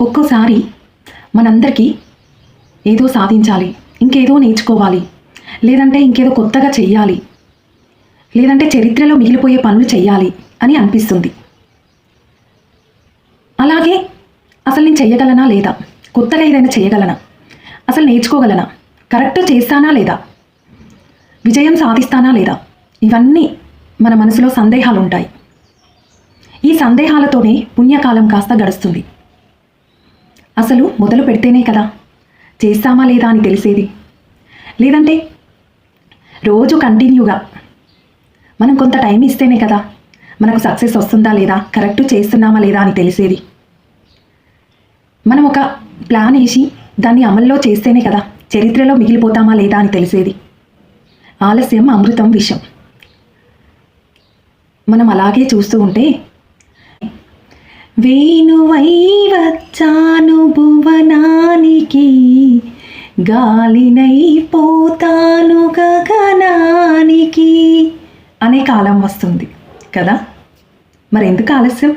ఒక్కోసారి మనందరికీ ఏదో సాధించాలి, ఇంకేదో నేర్చుకోవాలి, లేదంటే ఇంకేదో కొత్తగా చెయ్యాలి, లేదంటే చరిత్రలో మిగిలిపోయే పనులు చెయ్యాలి అని అనిపిస్తుంది. అలాగే అసలు నేను చెయ్యగలనా లేదా, కొత్తగా ఏదైనా చేయగలనా, అసలు నేర్చుకోగలనా, కరెక్ట్ చేస్తానా లేదా, విజయం సాధిస్తానా లేదా, ఇవన్నీ మన మనసులో సందేహాలు ఉంటాయి. ఈ సందేహాలతోనే పుణ్యకాలం కాస్త గడుస్తుంది. అసలు మొదలు పెడితేనే కదా చేస్తామా లేదా అని తెలిసేది. లేదంటే రోజు కంటిన్యూగా మనం కొంత టైం ఇస్తేనే కదా మనకు సక్సెస్ వస్తుందా లేదా, కరెక్ట్ చేస్తున్నామా లేదా అని తెలిసేది. మనం ఒక ప్లాన్ వేసి దాన్ని అమల్లో చేస్తేనే కదా చరిత్రలో మిగిలిపోతామా లేదా అని తెలిసేది. ఆలస్యం అమృతం విషం. మనం అలాగే చూస్తూ ఉంటే వేణువై వచ్చాను భువనానికి, గాలినై పోతాను గగనానికి అనే కాలం వస్తుంది కదా. మరెందుకు ఆలస్యం?